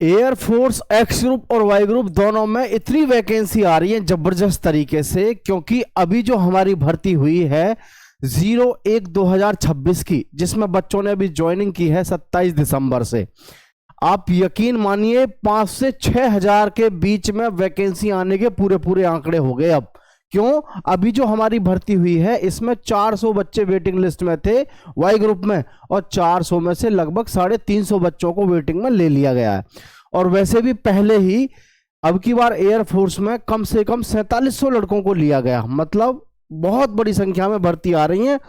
Air force x group और Y group दोनों में इतनी वैकेंसी आ रही है जबरदस्त तरीके से, क्योंकि अभी जो हमारी भर्ती हुई है 01/2026 की, जिसमें बच्चों ने अभी ज्वाइनिंग की है 27 दिसंबर से, आप यकीन मानिए 5 से 6 हजार के बीच में वैकेंसी आने के पूरे पूरे आंकड़े हो गए। अब क्यों? अभी जो हमारी भर्ती हुई है इसमें 400 बच्चे वेटिंग लिस्ट में थे वाई ग्रुप में, और 400 में से लगभग 350 बच्चों को वेटिंग में ले लिया गया है। और वैसे भी पहले ही अब की बार एयरफोर्स में कम से कम 4700 लड़कों को लिया गया, मतलब बहुत बड़ी संख्या में भर्ती आ रही है।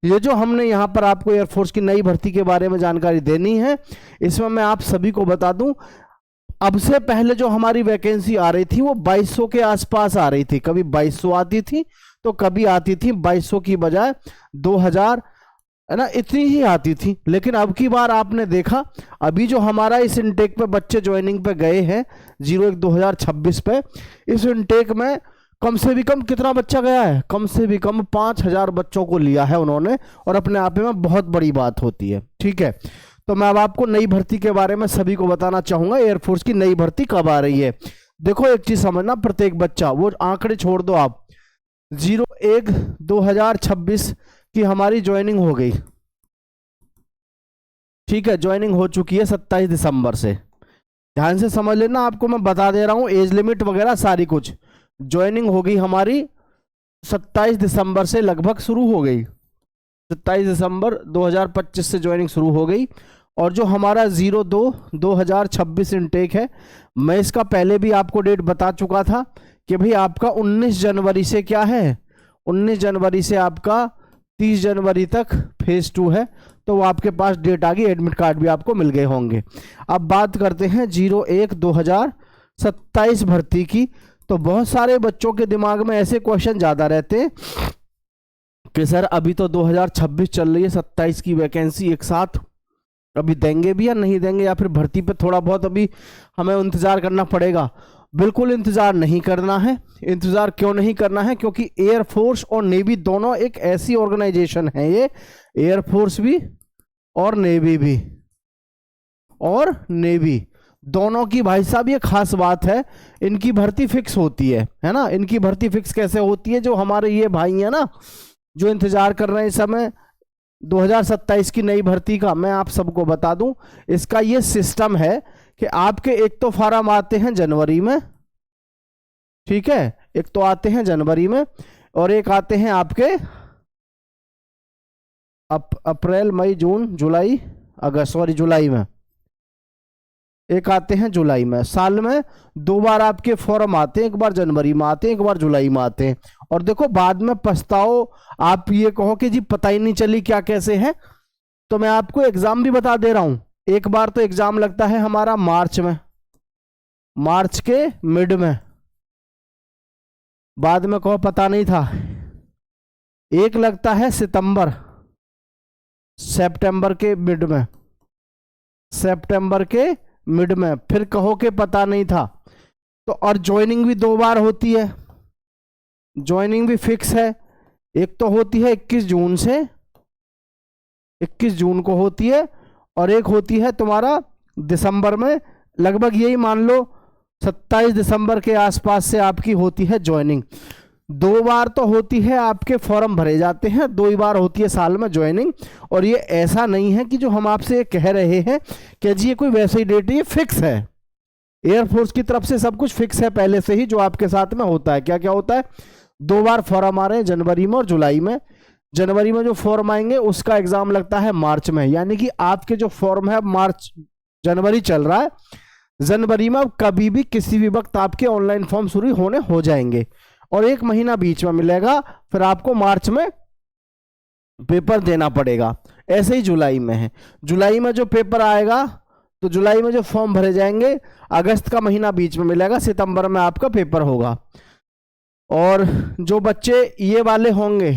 ये जो हमने यहाँ पर आपको एयरफोर्स की नई भर्ती के बारे में जानकारी देनी है, इसमें मैं आप सभी को बता दूं, अब से पहले जो हमारी वैकेंसी आ रही थी वो 2200 के आसपास आ रही थी। कभी 2200 आती थी तो कभी आती थी 2200 की बजाय 2000, है ना, इतनी ही आती थी। लेकिन अब की बार आपने देखा, अभी जो हमारा इस इनटेक पे बच्चे ज्वाइनिंग पे गए हैं 01/2026 पे, इस इनटेक में कम से भी कम कितना बच्चा गया है? कम से भी कम 5000 बच्चों को लिया है उन्होंने, और अपने आप में बहुत बड़ी बात होती है। ठीक है, तो मैं अब आपको नई भर्ती के बारे में सभी को बताना चाहूंगा, एयरफोर्स की नई भर्ती कब आ रही है। देखो एक चीज समझना, प्रत्येक बच्चा, वो आंकड़े छोड़ दो आप, 01/2026 की हमारी ज्वाइनिंग हो गई। ठीक है, ज्वाइनिंग हो चुकी है 27 दिसंबर से। ध्यान से समझ लेना, आपको मैं बता दे रहा हूं एज लिमिट वगैरह सारी कुछ। ज्वाइनिंग हो गई हमारी 27 दिसंबर से, लगभग शुरू हो गई 27 दिसंबर 2025 से ज्वाइनिंग शुरू हो गई। और जो हमारा 02/2026 इनटेक है, मैं इसका पहले भी आपको डेट बता चुका था कि भाई आपका 19 जनवरी से क्या है, 19 जनवरी से आपका 30 जनवरी तक फेज 2 है। तो वो आपके पास डेट आ गई, एडमिट कार्ड भी आपको मिल गए होंगे। अब बात करते हैं 01/2027 भर्ती की। तो बहुत सारे बच्चों के दिमाग में ऐसे क्वेश्चन ज्यादा रहते हैं कि सर अभी तो 2026 चल रही है, 27 की वैकेंसी एक साथ अभी देंगे भी या नहीं देंगे, या फिर भर्ती पे थोड़ा बहुत अभी हमें इंतजार करना पड़ेगा। बिल्कुल इंतजार नहीं करना है। इंतजार क्यों नहीं करना है? क्योंकि एयरफोर्स और नेवी दोनों एक ऐसी ऑर्गेनाइजेशन है, ये एयरफोर्स भी और नेवी भी, और नेवी दोनों की भाई साहब ये खास बात है, इनकी भर्ती फिक्स होती है ना। इनकी भर्ती फिक्स कैसे होती है? जो हमारे ये भाई है ना, जो इंतजार कर रहे हैं इस समय 2027 की नई भर्ती का, मैं आप सबको बता दूं, इसका ये सिस्टम है कि आपके एक तो फॉर्म आते हैं जनवरी में, ठीक है, एक तो आते हैं जनवरी में, और एक आते हैं आपके अप्रैल मई जून जुलाई अगस्त, सॉरी जुलाई में, एक आते हैं जुलाई में। साल में 2 बार आपके फॉर्म आते हैं, एक बार जनवरी में आते हैं, एक बार जुलाई में आते हैं। और देखो बाद में पछताओ, आप ये कहो कि जी पता ही नहीं चली क्या कैसे है। तो मैं आपको एग्जाम भी बता दे रहा हूं। एक बार तो एग्जाम लगता है हमारा मार्च में, मार्च के मिड में, बाद में कहो पता नहीं था। एक लगता है सितंबर, सितंबर के मिड में, सितंबर के मिड में, फिर कहो कि पता नहीं था। तो और ज्वाइनिंग भी 2 बार होती है, ज्वाइनिंग भी फिक्स है। एक तो होती है 21 जून से, 21 जून को होती है, और एक होती है तुम्हारा दिसंबर में, लगभग यही मान लो 27 दिसंबर के आसपास से आपकी होती है ज्वाइनिंग। 2 बार तो होती है, आपके फॉर्म भरे जाते हैं, 2 ही बार होती है साल में ज्वाइनिंग। और ये ऐसा नहीं है कि जो हम आपसे कह रहे हैं कि जी ये कोई वैसी डेट, ये फिक्स है। एयरफोर्स की तरफ से सब कुछ फिक्स है पहले से ही, जो आपके साथ में होता है। क्या क्या होता है? 2 बार फॉर्म आ रहे हैं, जनवरी में और जुलाई में। जनवरी में जो फॉर्म आएंगे उसका एग्जाम लगता है मार्च में, यानी कि आपके जो फॉर्म है मार्च जनवरी चल रहा है, जनवरी में कभी भी किसी भी वक्त आपके ऑनलाइन फॉर्म शुरू होने हो जाएंगे, और 1 महीना बीच में मिलेगा, फिर आपको मार्च में पेपर देना पड़ेगा। ऐसे ही जुलाई में है, जुलाई में जो पेपर आएगा, तो जुलाई में जो फॉर्म भरे जाएंगे, अगस्त का महीना बीच में मिलेगा, सितंबर में आपका पेपर होगा। और जो बच्चे ये वाले होंगे,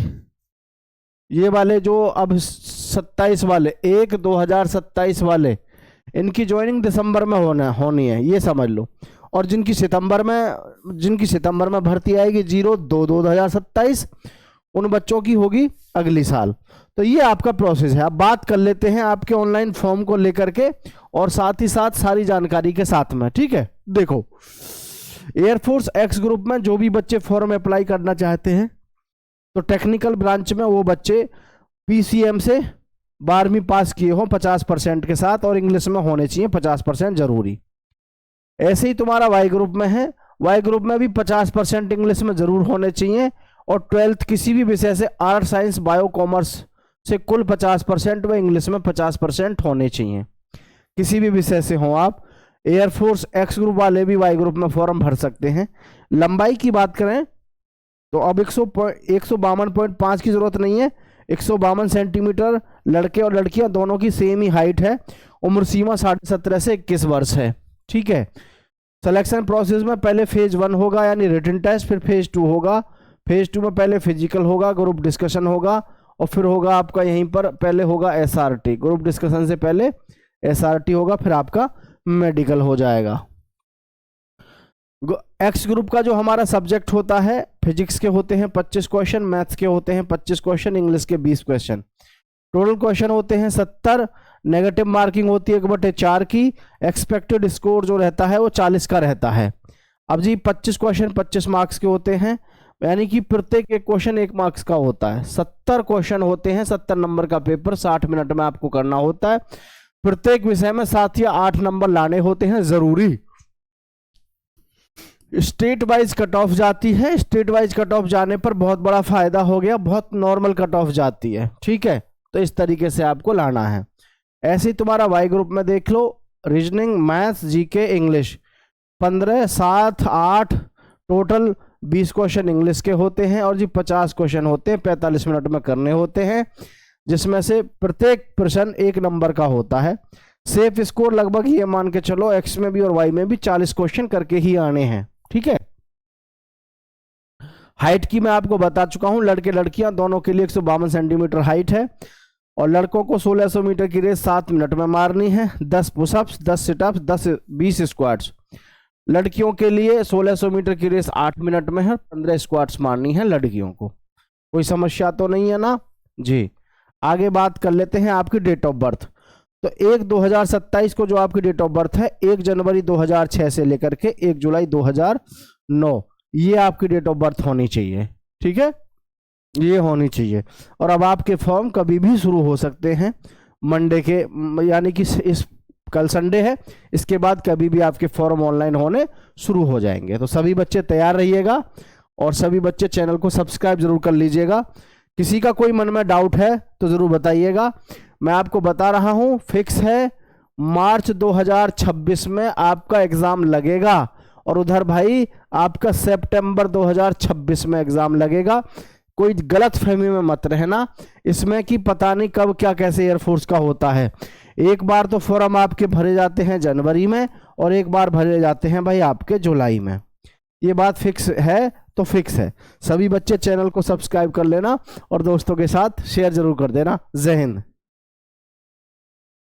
ये वाले जो अब 27 वाले 1/2027 वाले, इनकी ज्वाइनिंग दिसंबर में होनी है, ये समझ लो। और जिनकी सितंबर में भर्ती आएगी 02/2027, उन बच्चों की होगी अगली साल। तो ये आपका प्रोसेस है। अब बात कर लेते हैं आपके ऑनलाइन फॉर्म को लेकर के और साथ ही साथ सारी जानकारी के साथ में। ठीक है, देखो एयरफोर्स एक्स ग्रुप में जो भी बच्चे फॉर्म अप्लाई करना चाहते हैं तो टेक्निकल ब्रांच में वो बच्चे पीसीएम से 12वीं पास किए हों 50% के साथ और इंग्लिश में होने चाहिए 50% जरूरी। ऐसे ही तुम्हारा वाई ग्रुप में है, वाई ग्रुप में भी 50% इंग्लिश में जरूर होने चाहिए और 12th किसी भी विषय से आर्ट साइंस बायो कॉमर्स से कुल 50% व इंग्लिश में 50% होने चाहिए। किसी भी विषय से हो आप। एयरफोर्स एक्स ग्रुप वाले भी वाई ग्रुप में फॉर्म भर सकते हैं। लंबाई की बात करें तो अब 152.5 की जरूरत नहीं है, 152 सेंटीमीटर लड़के और लड़कियां दोनों की सेम ही हाइट है। उम्र सीमा 17.5 से 21 वर्ष है। ठीक है। सिलेक्शन प्रोसेस में पहले फेज 1 होगा यानी रिटन टेस्ट, फिर फेज 2 होगा। फेज 2 में पहले फिजिकल होगा, ग्रुप डिस्कशन होगा और फिर होगा आपका यहीं पर पहले होगा एसआरटी। ग्रुप डिस्कशन से पहले एसआरटी होगा, फिर आपका मेडिकल हो जाएगा। एक्स ग्रुप का जो हमारा सब्जेक्ट होता है, फिजिक्स के होते हैं 25 क्वेश्चन, मैथ्स के होते हैं 25 क्वेश्चन, इंग्लिश के 20 क्वेश्चन। टोटल क्वेश्चन होते हैं 70। नेगेटिव मार्किंग होती है 1/4 की। एक्सपेक्टेड स्कोर जो रहता है वो 40 का रहता है। अब जी 25 क्वेश्चन 25 मार्क्स के होते हैं, यानी कि प्रत्येक एक क्वेश्चन 1 मार्क्स का होता है। 70 क्वेश्चन होते हैं, 70 नंबर का पेपर 60 मिनट में आपको करना होता है। प्रत्येक विषय में 7 या 8 नंबर लाने होते हैं जरूरी। स्टेट वाइज कट ऑफ जाती है। स्टेट वाइज कट ऑफ जाने पर बहुत बड़ा फायदा हो गया, बहुत नॉर्मल कट ऑफ जाती है। ठीक है, तो इस तरीके से आपको लाना है। ऐसे ही तुम्हारा वाई ग्रुप में देख लो, reasoning, maths, GK, English 15, 7, 8 total 20 question English के होते हैं और जी 50 क्वेश्चन होते हैं, 45 मिनट में करने होते हैं, जिसमें से प्रत्येक प्रश्न 1 नंबर का होता है। सेफ स्कोर लगभग ये मान के चलो एक्स में भी और वाई में भी 40 क्वेश्चन करके ही आने हैं। ठीक है। हाइट की मैं आपको बता चुका हूं, लड़के लड़कियां दोनों के लिए 152 सेंटीमीटर हाइट है और लड़कों को 1600 मीटर की रेस 7 मिनट में मारनी है। 10 पुशअप्स, 10 सिटअप्स, 20 स्क्वाट्स। लड़कियों के लिए 1600 मीटर की रेस 8 मिनट में है, 15 स्क्वाट्स मारनी है लड़कियों को। कोई समस्या तो नहीं है ना जी। आगे बात कर लेते हैं आपकी डेट ऑफ बर्थ। तो 1/2027 को जो आपकी डेट ऑफ बर्थ है, 1 जनवरी 2006 से लेकर के 1 जुलाई 2009, ये आपकी डेट ऑफ बर्थ होनी चाहिए। ठीक है, ये होनी चाहिए। और अब आपके फॉर्म कभी भी शुरू हो सकते हैं मंडे के, यानी कि इस कल संडे है, इसके बाद कभी भी आपके फॉर्म ऑनलाइन होने शुरू हो जाएंगे। तो सभी बच्चे तैयार रहिएगा और सभी बच्चे चैनल को सब्सक्राइब जरूर कर लीजिएगा। किसी का कोई मन में डाउट है तो जरूर बताइएगा। मैं आपको बता रहा हूं, फिक्स है मार्च 2026 में आपका एग्जाम लगेगा और उधर भाई आपका सितंबर 2026 में एग्जाम लगेगा। कोई गलत फहमी में मत रहना इसमें कि पता नहीं कब क्या कैसे एयरफोर्स का होता है। एक बार तो फॉर्म आपके भरे जाते हैं जनवरी में और एक बार भरे जाते हैं भाई आपके जुलाई में। ये बात फिक्स है तो फिक्स है। सभी बच्चे चैनल को सब्सक्राइब कर लेना और दोस्तों के साथ शेयर जरूर कर देना। जय हिंद।